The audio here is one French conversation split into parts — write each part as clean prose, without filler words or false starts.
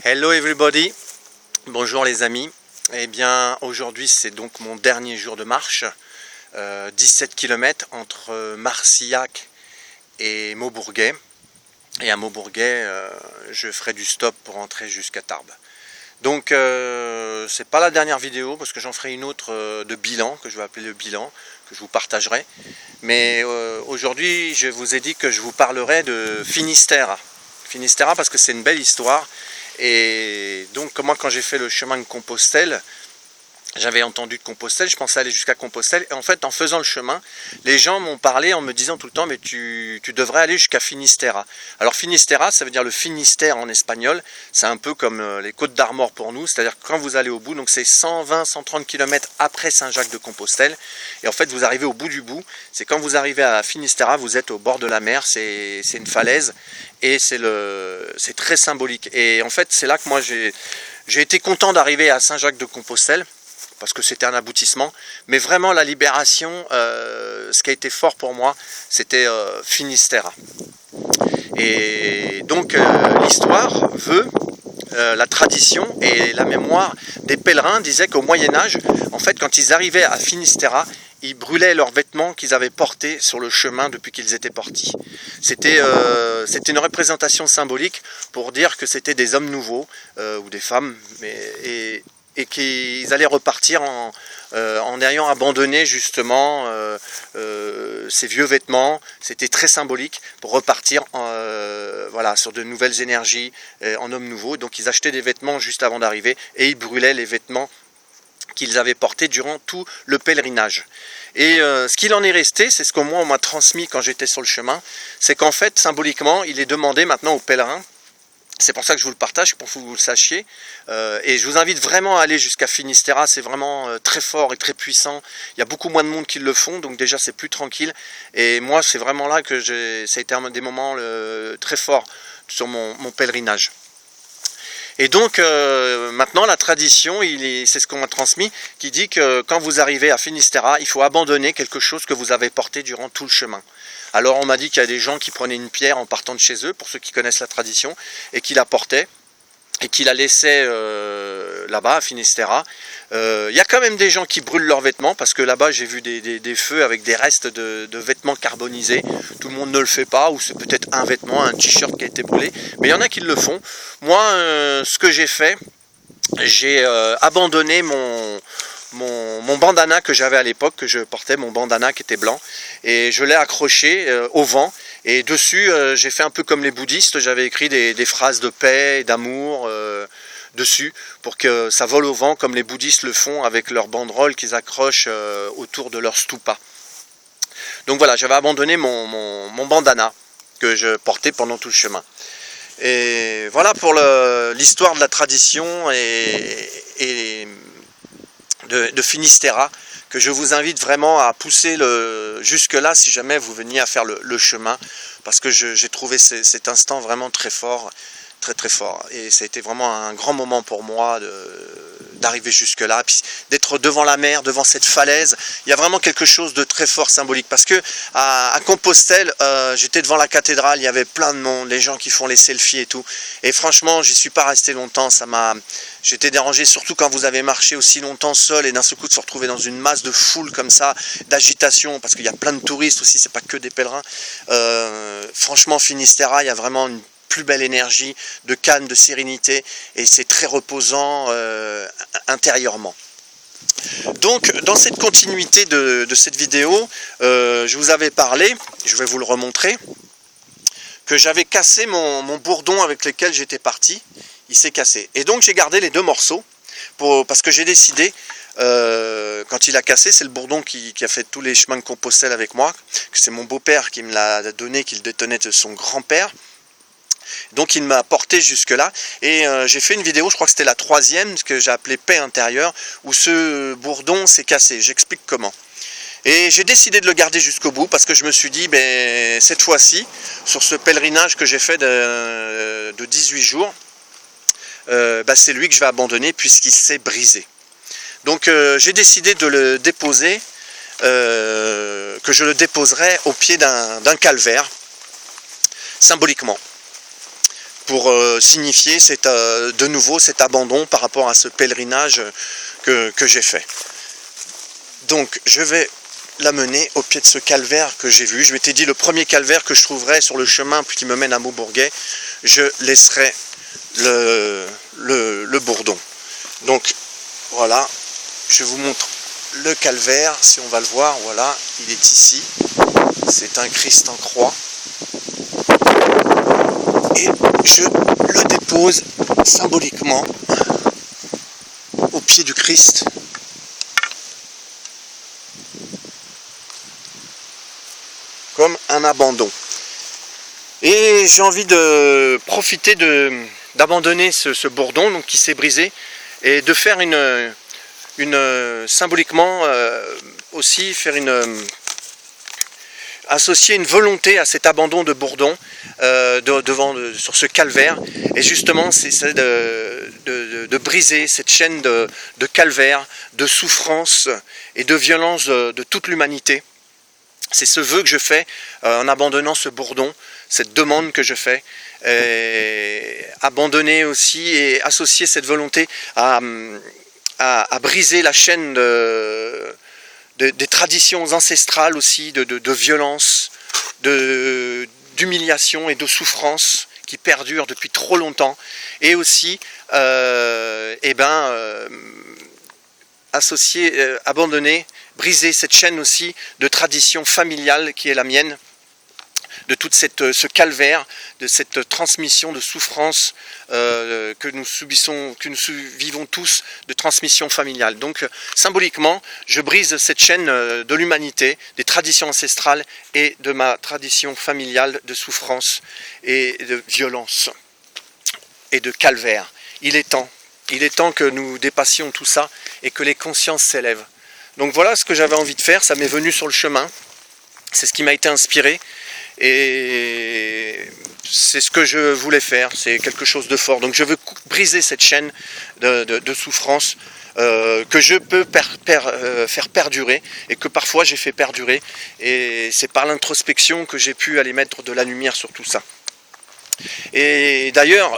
Hello everybody, bonjour les amis. Eh bien aujourd'hui c'est donc mon dernier jour de marche, 17 km entre Marcillac et Maubourguet. Et à Maubourguet je ferai du stop pour rentrer jusqu'à Tarbes. Donc c'est pas la dernière vidéo parce que j'en ferai une autre de bilan, que je vais appeler le bilan, que je vous partagerai. Mais aujourd'hui je vous ai dit que je vous parlerai de Finistère. Finistère parce que c'est une belle histoire. Et donc moi quand j'ai fait le chemin de Compostelle, j'avais entendu de Compostelle, je pensais aller jusqu'à Compostelle, et en fait en faisant le chemin, les gens m'ont parlé en me disant tout le temps mais tu devrais aller jusqu'à Finistère. Alors Finistère, ça veut dire le Finistère en espagnol, c'est un peu comme les Côtes d'Armor pour nous, c'est-à-dire que quand vous allez au bout, donc c'est 120-130 km après Saint-Jacques-de-Compostelle, et en fait vous arrivez au bout du bout, c'est quand vous arrivez à Finistère, vous êtes au bord de la mer, c'est une falaise, et c'est très symbolique. Et en fait c'est là que moi j'ai été content d'arriver à Saint-Jacques-de-Compostelle, parce que c'était un aboutissement, mais vraiment la libération, ce qui a été fort pour moi, c'était Finistère. Et donc l'histoire veut, la tradition et la mémoire des pèlerins disaient qu'au Moyen-Âge, en fait quand ils arrivaient à Finistère, ils brûlaient leurs vêtements qu'ils avaient portés sur le chemin depuis qu'ils étaient partis. C'était une représentation symbolique pour dire que c'était des hommes nouveaux, ou des femmes, et qu'ils allaient repartir en ayant abandonné justement ces vieux vêtements. C'était très symbolique pour repartir voilà, sur de nouvelles énergies, en hommes nouveaux. Donc ils achetaient des vêtements juste avant d'arriver et ils brûlaient les vêtements qu'ils avaient portés durant tout le pèlerinage. Et ce qu'il en est resté, c'est ce que moi on m'a transmis quand j'étais sur le chemin, c'est qu'en fait symboliquement il est demandé maintenant aux pèlerins. C'est pour ça que je vous le partage, pour que vous le sachiez. Et je vous invite vraiment à aller jusqu'à Finistère. C'est vraiment très fort et très puissant. Il y a beaucoup moins de monde qui le font, donc déjà c'est plus tranquille. Et moi, c'est vraiment là que ça a été un des moments très forts sur mon pèlerinage. Et donc maintenant la tradition, c'est ce qu'on m'a transmis, qui dit que quand vous arrivez à Finistère, il faut abandonner quelque chose que vous avez porté durant tout le chemin. Alors on m'a dit qu'il y a des gens qui prenaient une pierre en partant de chez eux, pour ceux qui connaissent la tradition, et qui la portaient, et qui la laissaient là-bas à Finistère. Il y a quand même des gens qui brûlent leurs vêtements, parce que là-bas j'ai vu des feux avec des restes de vêtements carbonisés. Tout le monde ne le fait pas, ou c'est peut-être un vêtement, un t-shirt qui a été brûlé, mais il y en a qui le font. Moi, ce que j'ai fait, j'ai abandonné mon bandana que j'avais à l'époque, que je portais, mon bandana qui était blanc, et je l'ai accroché au vent, et dessus j'ai fait un peu comme les bouddhistes, j'avais écrit des phrases de paix et d'amour dessus, pour que ça vole au vent comme les bouddhistes le font avec leurs banderoles qu'ils accrochent autour de leur stupa. Donc voilà, j'avais abandonné mon bandana que je portais pendant tout le chemin. Et voilà pour l'histoire de la tradition et de Finistère, que je vous invite vraiment à pousser jusque là si jamais vous veniez à faire le chemin, parce que j'ai trouvé cet instant vraiment très fort, très fort, et ça a été vraiment un grand moment pour moi d'arriver jusque là, puis d'être devant la mer, devant cette falaise. Il y a vraiment quelque chose de très fort symbolique, parce que à Compostelle, j'étais devant la cathédrale, il y avait plein de monde, les gens qui font les selfies et tout, et franchement j'y suis pas resté longtemps. J'étais dérangé, surtout quand vous avez marché aussi longtemps seul, et d'un seul coup de se retrouver dans une masse de foule comme ça, d'agitation, parce qu'il y a plein de touristes aussi, c'est pas que des pèlerins. Franchement Finistère, il y a vraiment une plus belle énergie de calme, de sérénité, et c'est très reposant intérieurement. Donc dans cette continuité de cette vidéo, je vous avais parlé, je vais vous le remontrer, que j'avais cassé mon bourdon avec lequel j'étais parti. Il s'est cassé, et donc j'ai gardé les deux morceaux parce que j'ai décidé, quand il a cassé, c'est le bourdon qui a fait tous les chemins de Compostelle avec moi, que c'est mon beau-père qui me l'a donné, qu'il détenait de son grand-père. Donc il m'a porté jusque là, et j'ai fait une vidéo, je crois que c'était la 3e, que j'ai appelée Paix intérieure, où ce bourdon s'est cassé. J'explique comment. Et j'ai décidé de le garder jusqu'au bout, parce que je me suis dit, cette fois-ci, sur ce pèlerinage que j'ai fait de 18 jours, c'est lui que je vais abandonner, puisqu'il s'est brisé. Donc j'ai décidé de le déposer, que je le déposerai au pied d'un calvaire, symboliquement. pour signifier de nouveau cet abandon par rapport à ce pèlerinage que j'ai fait. Donc je vais l'amener au pied de ce calvaire que j'ai vu. Je m'étais dit le premier calvaire que je trouverais sur le chemin qui me mène à Maubourguet, je laisserai le bourdon. Donc voilà, je vous montre le calvaire, si on va le voir, voilà, il est ici. C'est un Christ en croix. Et je le dépose symboliquement au pied du Christ. Comme un abandon. Et j'ai envie de profiter d'abandonner ce bourdon donc, qui s'est brisé et de faire symboliquement aussi faire associer une volonté à cet abandon de bourdon sur ce calvaire, et justement c'est de briser cette chaîne de calvaire, de souffrance et de violence de toute l'humanité. C'est ce vœu que je fais en abandonnant ce bourdon, cette demande que je fais, abandonner aussi et associer cette volonté à briser la chaîne des traditions ancestrales aussi, de violence, d'humiliation et de souffrance qui perdurent depuis trop longtemps, et aussi associer, abandonner, briser cette chaîne aussi de tradition familiale qui est la mienne, de toute ce calvaire, de cette transmission de souffrance que nous vivons tous, de transmission familiale. Donc symboliquement, je brise cette chaîne de l'humanité, des traditions ancestrales et de ma tradition familiale de souffrance et de violence et de calvaire. Il est temps que nous dépassions tout ça et que les consciences s'élèvent. Donc voilà ce que j'avais envie de faire, ça m'est venu sur le chemin, c'est ce qui m'a été inspiré. Et c'est ce que je voulais faire, c'est quelque chose de fort. Donc je veux briser cette chaîne de souffrance que je peux faire perdurer, et que parfois j'ai fait perdurer. Et c'est par l'introspection que j'ai pu aller mettre de la lumière sur tout ça. Et d'ailleurs,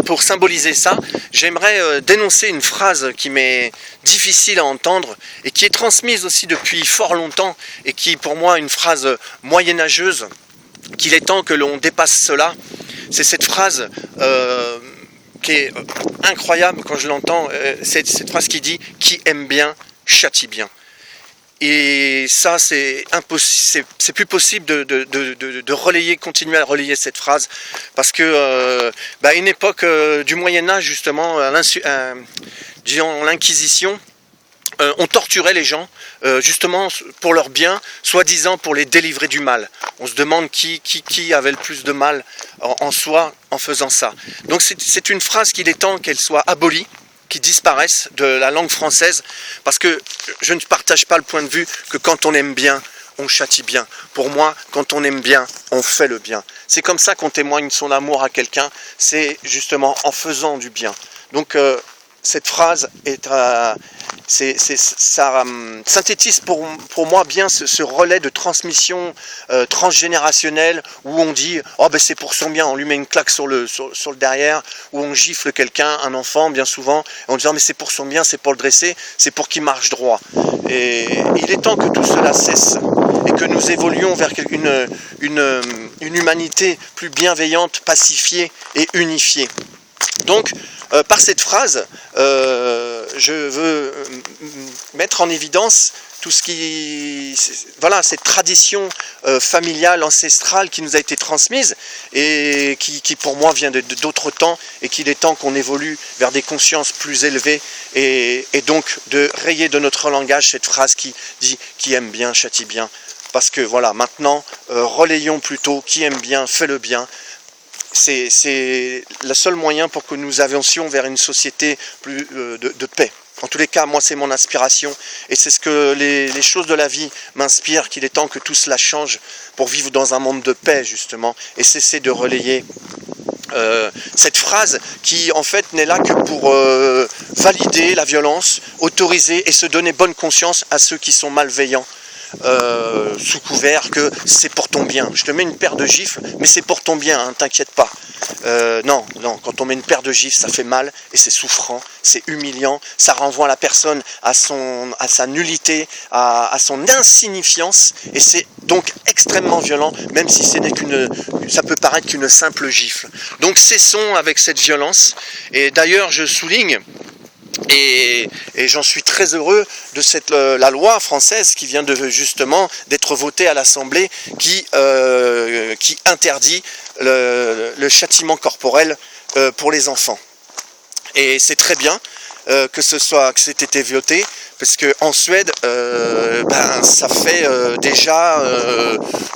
pour symboliser ça, j'aimerais dénoncer une phrase qui m'est difficile à entendre et qui est transmise aussi depuis fort longtemps, et qui pour moi est une phrase moyenâgeuse, qu'il est temps que l'on dépasse cela. C'est cette phrase qui est incroyable quand je l'entends, c'est cette phrase qui dit « qui aime bien, châtie bien ». Et ça, c'est plus possible de relayer, continuer à relayer cette phrase, parce que à une époque du Moyen-Âge, justement, disons l'Inquisition, on torturait les gens justement pour leur bien, soi-disant pour les délivrer du mal. On se demande qui avait le plus de mal en soi en faisant ça. Donc c'est une phrase qu'il est temps qu'elle soit abolie, qui disparaissent de la langue française, parce que je ne partage pas le point de vue que quand on aime bien, on châtie bien. Pour moi, quand on aime bien, on fait le bien. C'est comme ça qu'on témoigne son amour à quelqu'un, c'est justement en faisant du bien. Donc cette phrase ça synthétise pour moi bien ce relais de transmission transgénérationnelle, où on dit oh ben c'est pour son bien, on lui met une claque sur le derrière, où on gifle quelqu'un, un enfant bien souvent, en disant mais c'est pour son bien, c'est pour le dresser, c'est pour qu'il marche droit. Et il est temps que tout cela cesse et que nous évoluions vers une humanité plus bienveillante, pacifiée et unifiée. Donc, par cette phrase, je veux mettre en évidence tout ce qui, voilà, cette tradition familiale, ancestrale qui nous a été transmise et qui pour moi vient d'autres temps, et qu'il est temps qu'on évolue vers des consciences plus élevées, et donc de rayer de notre langage cette phrase qui dit « qui aime bien, châtie bien ». Parce que voilà, maintenant, relayons plutôt « qui aime bien, fait le bien ». C'est le seul moyen pour que nous avancions vers une société plus de paix. En tous les cas, moi c'est mon inspiration, et c'est ce que les choses de la vie m'inspirent, qu'il est temps que tout cela change pour vivre dans un monde de paix justement, et cesser de relayer cette phrase qui en fait n'est là que pour valider la violence, autoriser et se donner bonne conscience à ceux qui sont malveillants, sous couvert que c'est pour ton bien. Je te mets une paire de gifles, mais c'est pour ton bien, hein, t'inquiète pas. Non, quand on met une paire de gifles, ça fait mal et c'est souffrant, c'est humiliant, ça renvoie la personne à sa nullité, à son insignifiance, et c'est donc extrêmement violent, même si ça peut paraître qu'une simple gifle. Donc cessons avec cette violence, et d'ailleurs je souligne, et j'en suis très heureux de la loi française qui vient justement d'être votée à l'Assemblée, qui interdit le châtiment corporel pour les enfants. Et c'est très bien que c'est été voté, parce qu'en Suède, ça fait déjà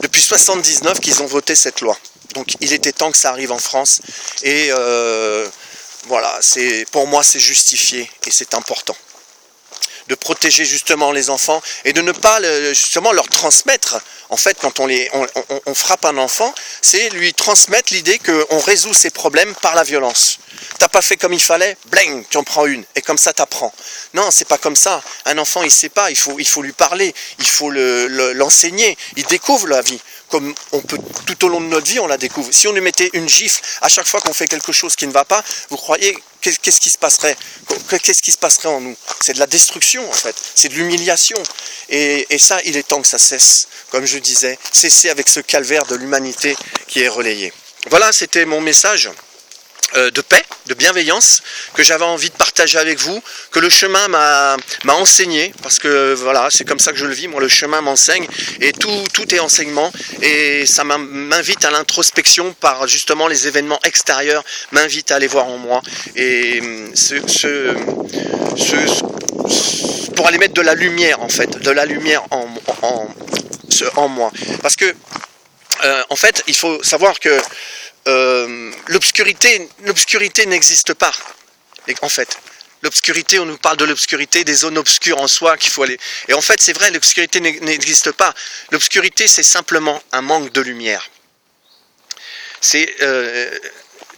depuis 1979 qu'ils ont voté cette loi. Donc il était temps que ça arrive en France, et voilà, pour moi c'est justifié et c'est important de protéger justement les enfants et de ne pas justement leur transmettre. En fait, quand on frappe un enfant, c'est lui transmettre l'idée qu'on résout ses problèmes par la violence. T'as pas fait comme il fallait, bling, tu en prends une, et comme ça t'apprends. Non, c'est pas comme ça. Un enfant, il sait pas, il faut lui parler, il faut l'enseigner, il découvre la vie. Comme on peut, tout au long de notre vie, on la découvre. Si on lui mettait une gifle à chaque fois qu'on fait quelque chose qui ne va pas, vous croyez, qu'est-ce qui se passerait? Qu'est-ce qui se passerait en nous? C'est de la destruction, en fait. C'est de l'humiliation. Et ça, il est temps que ça cesse. Comme je disais, cesser avec ce calvaire de l'humanité qui est relayé. Voilà, c'était mon message de paix, de bienveillance, que j'avais envie de partager avec vous, que le chemin m'a enseigné, parce que voilà, c'est comme ça que je le vis, moi le chemin m'enseigne, et tout est enseignement, et ça m'invite à l'introspection par justement les événements extérieurs, m'invite à aller voir en moi, et pour aller mettre de la lumière en fait, de la lumière en moi, parce que en fait, il faut savoir que l'obscurité n'existe pas. En fait, l'obscurité, on nous parle de l'obscurité, des zones obscures en soi qu'il faut aller. Et en fait, c'est vrai, l'obscurité n'existe pas. L'obscurité, c'est simplement un manque de lumière. Il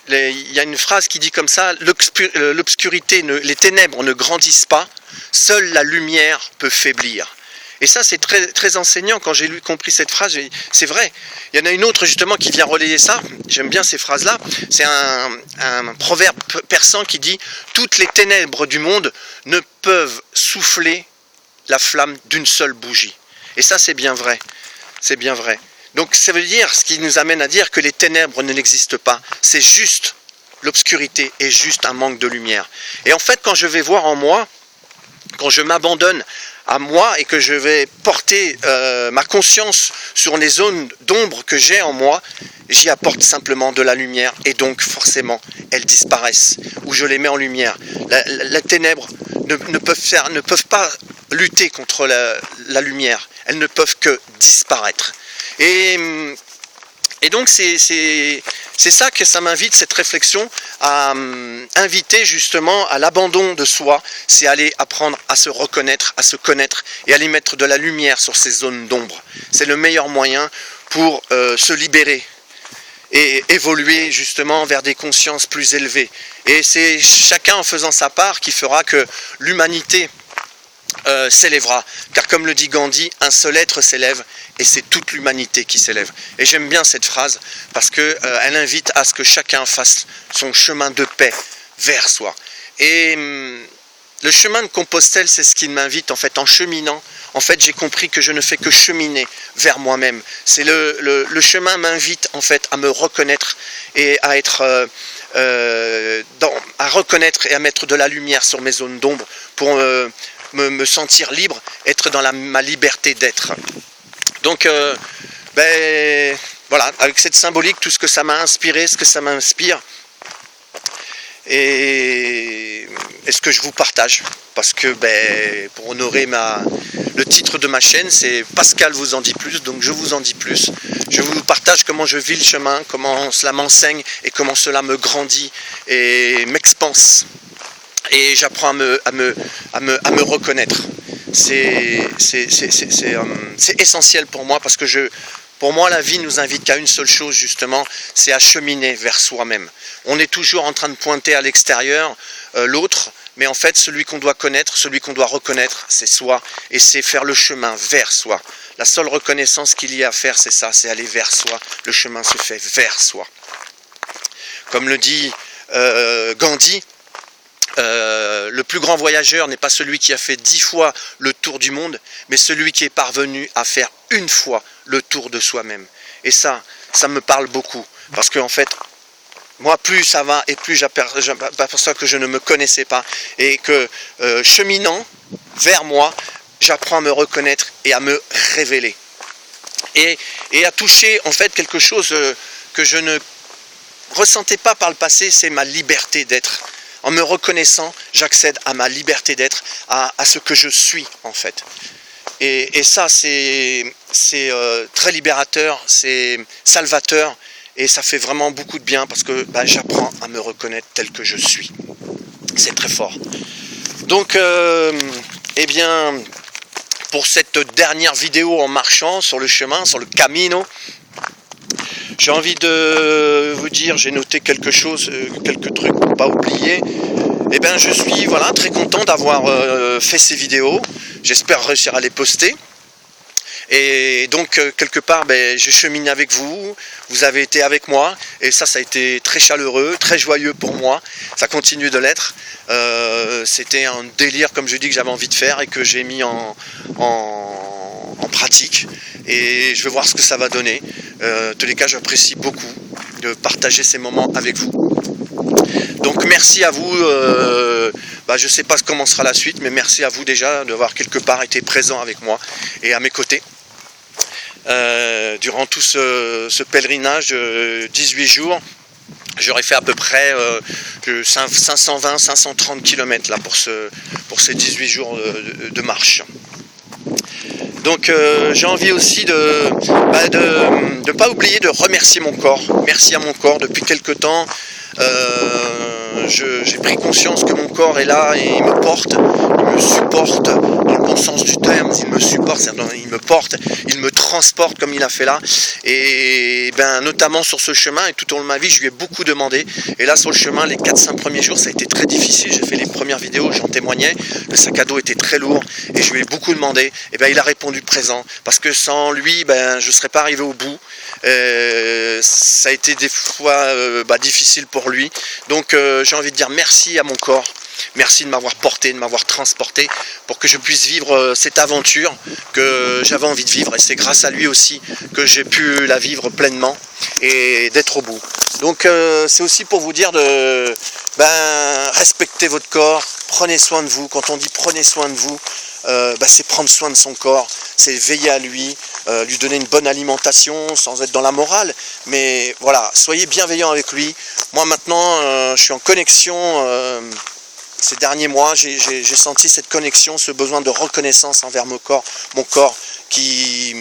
y a une phrase qui dit comme ça: l'obscurité, les ténèbres ne grandissent pas, seule la lumière peut faiblir. Et ça, c'est très, très enseignant. Quand j'ai compris cette phrase, c'est vrai. Il y en a une autre, justement, qui vient relayer ça. J'aime bien ces phrases-là. C'est un proverbe persan qui dit « Toutes les ténèbres du monde ne peuvent souffler la flamme d'une seule bougie. » Et ça, c'est bien vrai. C'est bien vrai. Donc, ça veut dire, ce qui nous amène à dire que les ténèbres n'existent pas. C'est juste, l'obscurité est juste un manque de lumière. Et en fait, quand je vais voir en moi, quand je m'abandonne à moi et que je vais porter ma conscience sur les zones d'ombre que j'ai en moi, j'y apporte simplement de la lumière, et donc forcément elles disparaissent, ou je les mets en lumière. Les ténèbres ne peuvent pas lutter contre la lumière, elles ne peuvent que disparaître. Et donc c'est ça que ça m'invite, cette réflexion, à inviter justement à l'abandon de soi. C'est aller apprendre à se reconnaître, à se connaître, et aller mettre de la lumière sur ces zones d'ombre. C'est le meilleur moyen pour se libérer et évoluer justement vers des consciences plus élevées. Et c'est chacun en faisant sa part qui fera que l'humanité s'élèvera, car comme le dit Gandhi, un seul être s'élève et c'est toute l'humanité qui s'élève. Et j'aime bien cette phrase parce que elle invite à ce que chacun fasse son chemin de paix vers soi. Et le chemin de Compostelle, c'est ce qui m'invite en fait, en cheminant. En fait, j'ai compris que je ne fais que cheminer vers moi-même. C'est le chemin m'invite en fait à me reconnaître et à être à reconnaître et à mettre de la lumière sur mes zones d'ombre pour me sentir libre, être dans ma liberté d'être. Donc, voilà, avec cette symbolique, tout ce que ça m'a inspiré, ce que ça m'inspire, et ce que je vous partage, parce que pour honorer le titre de ma chaîne, c'est Pascal vous en dit plus, donc je vous en dis plus. Je vous partage comment je vis le chemin, comment cela m'enseigne et comment cela me grandit et m'expanse. Et j'apprends à me reconnaître. C'est essentiel pour moi, parce que pour moi, la vie nous invite qu'à une seule chose, justement, c'est à cheminer vers soi-même. On est toujours en train de pointer à l'extérieur l'autre, mais en fait celui qu'on doit connaître, celui qu'on doit reconnaître, c'est soi, et c'est faire le chemin vers soi. La seule reconnaissance qu'il y a à faire, c'est ça, c'est aller vers soi. Le chemin se fait vers soi. Comme le dit Gandhi, le plus grand voyageur n'est pas celui qui a fait 10 fois le tour du monde, mais celui qui est parvenu à faire une fois le tour de soi-même. Et ça me parle beaucoup, parce qu'en fait, moi, plus ça va et plus j'aperçois que je ne me connaissais pas, et que cheminant vers moi, j'apprends à me reconnaître et à me révéler. Et à toucher en fait quelque chose que je ne ressentais pas par le passé, c'est ma liberté d'être. En me reconnaissant, j'accède à ma liberté d'être, à ce que je suis en fait. Et ça, c'est très libérateur, c'est salvateur, et ça fait vraiment beaucoup de bien parce que j'apprends à me reconnaître tel que je suis. C'est très fort. Donc, eh bien, pour cette dernière vidéo en marchant sur le chemin, sur le camino, j'ai envie de vous dire, j'ai noté quelque chose, quelques trucs pour ne pas oublier. Eh bien, je suis très content d'avoir fait ces vidéos. J'espère réussir à les poster. Et donc, quelque part, j'ai cheminé avec vous. Vous avez été avec moi. Et ça a été très chaleureux, très joyeux pour moi. Ça continue de l'être. C'était un délire, comme je dis, que j'avais envie de faire et que j'ai mis en pratique. Et je vais voir ce que ça va donner. En tous les cas, j'apprécie beaucoup de partager ces moments avec vous. Donc merci à vous, je ne sais pas comment sera la suite, mais merci à vous déjà d'avoir quelque part été présent avec moi et à mes côtés. Durant tout ce pèlerinage, 18 jours, j'aurais fait à peu près 520-530 km là, pour ces 18 jours de marche. Donc j'ai envie aussi de ne pas oublier de remercier mon corps. Merci à mon corps. Depuis quelque temps, j'ai pris conscience que mon corps est là et il me porte, il me supporte dans le bon sens du terme. Il me supporte, il me porte, il me transporte comme il a fait là. Et notamment sur ce chemin et tout au long de ma vie, je lui ai beaucoup demandé. Et là sur le chemin, les 4-5 premiers jours, ça a été très difficile. J'ai fait les premières vidéos, j'en témoignais. Le sac à dos était très lourd et je lui ai beaucoup demandé. Et il a répondu présent parce que sans lui, je ne serais pas arrivé au bout. Ça a été des fois difficile pour lui. Donc j'ai envie de dire merci à mon corps. Merci de m'avoir porté, de m'avoir transporté pour que je puisse vivre cette aventure que j'avais envie de vivre. Et c'est grâce à lui aussi que j'ai pu la vivre pleinement et d'être au bout. Donc c'est aussi pour vous dire de respecter votre corps, prenez soin de vous. Quand on dit prenez soin de vous, c'est prendre soin de son corps, c'est veiller à lui, lui donner une bonne alimentation sans être dans la morale, mais voilà, soyez bienveillants avec lui. Moi maintenant, je suis en connexion. Ces derniers mois, j'ai senti cette connexion, ce besoin de reconnaissance envers mon corps qui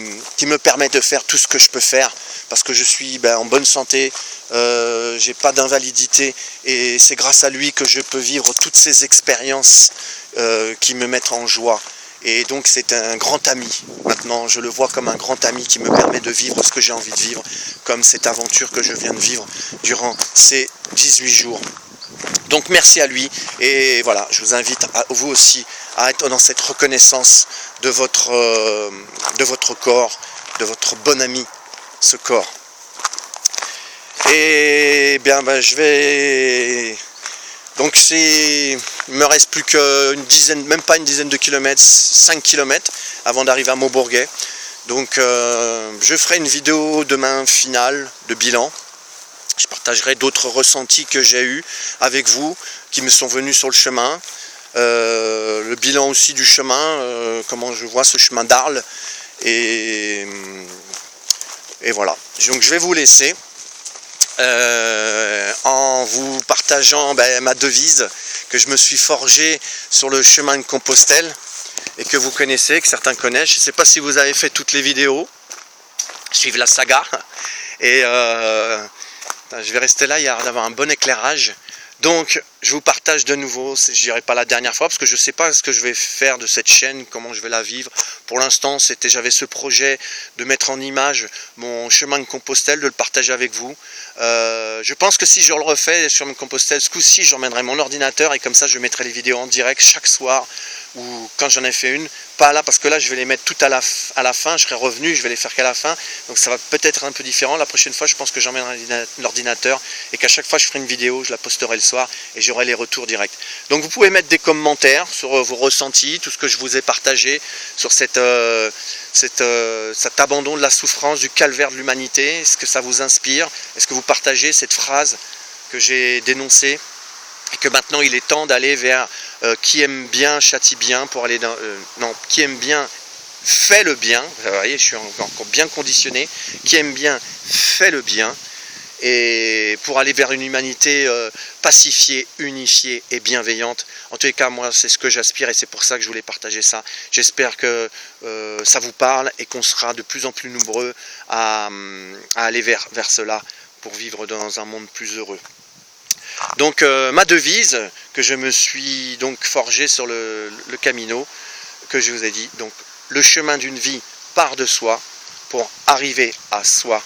me permet de faire tout ce que je peux faire parce que je suis en bonne santé, j'ai pas d'invalidité et c'est grâce à lui que je peux vivre toutes ces expériences qui me mettent en joie. Et donc c'est un grand ami. Maintenant, je le vois comme un grand ami qui me permet de vivre ce que j'ai envie de vivre, comme cette aventure que je viens de vivre durant ces 18 jours. Donc merci à lui et voilà, je vous invite vous aussi à être dans cette reconnaissance de votre corps, de votre bon ami, ce corps. Et je vais... Donc il me reste plus qu'une dizaine, même pas une dizaine de kilomètres, 5 km avant d'arriver à Maubourguet. Donc je ferai une vidéo demain finale de bilan. Je partagerai d'autres ressentis que j'ai eus avec vous, qui me sont venus sur le chemin. Le bilan aussi du chemin, comment je vois ce chemin d'Arles. Et voilà. Donc je vais vous laisser en vous partageant ma devise que je me suis forgée sur le chemin de Compostelle et que vous connaissez, que certains connaissent. Je ne sais pas si vous avez fait toutes les vidéos. Suivre la saga. Et... je vais rester là, il y a d'avoir un bon éclairage. Donc, je vous partage de nouveau, je dirais pas la dernière fois, parce que je sais pas ce que je vais faire de cette chaîne, comment je vais la vivre. Pour l'instant, j'avais ce projet de mettre en image mon chemin de Compostelle, de le partager avec vous. Je pense que si je le refais sur mon Compostelle, ce coup-ci, j'emmènerai mon ordinateur et comme ça, je mettrai les vidéos en direct chaque soir ou quand j'en ai fait une. Pas là, parce que là, je vais les mettre tout à la fin, je serai revenu, je vais les faire qu'à la fin. Donc ça va peut-être un peu différent. La prochaine fois, je pense que j'emmènerai l'ordinateur et qu'à chaque fois, je ferai une vidéo, je la posterai le soir et j'aurai les retours directs. Donc vous pouvez mettre des commentaires sur vos ressentis, tout ce que je vous ai partagé sur cet abandon de la souffrance, du calvaire de l'humanité. Est-ce que ça vous inspire? Est-ce que vous partagez cette phrase que j'ai dénoncée? Et que maintenant il est temps d'aller vers qui aime bien châtie bien, pour aller dans non, qui aime bien fait le bien. Vous voyez, je suis encore bien conditionné. Qui aime bien fait le bien, et pour aller vers une humanité pacifiée, unifiée et bienveillante. En tous les cas, moi c'est ce que j'aspire et c'est pour ça que je voulais partager ça. J'espère que ça vous parle et qu'on sera de plus en plus nombreux à aller vers cela pour vivre dans un monde plus heureux. Donc ma devise que je me suis donc forgée sur le Camino, que je vous ai dit, donc le chemin d'une vie part de soi pour arriver à soi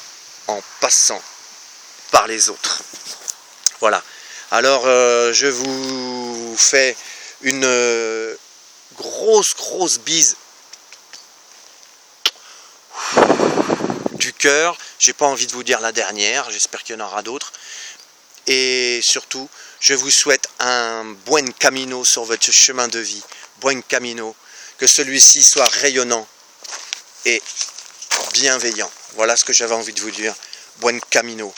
en passant par les autres. Voilà. Alors je vous fais une grosse bise du cœur. J'ai pas envie de vous dire la dernière, j'espère qu'il y en aura d'autres. Et surtout, je vous souhaite un buen camino sur votre chemin de vie. Buen camino. Que celui-ci soit rayonnant et bienveillant. Voilà ce que j'avais envie de vous dire. Buen camino.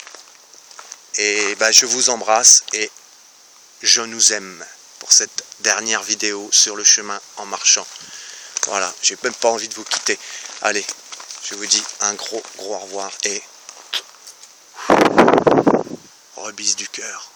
Et ben, je vous embrasse et je nous aime pour cette dernière vidéo sur le chemin en marchant. Voilà, j'ai même pas envie de vous quitter. Allez, je vous dis un gros au revoir et rebise du cœur.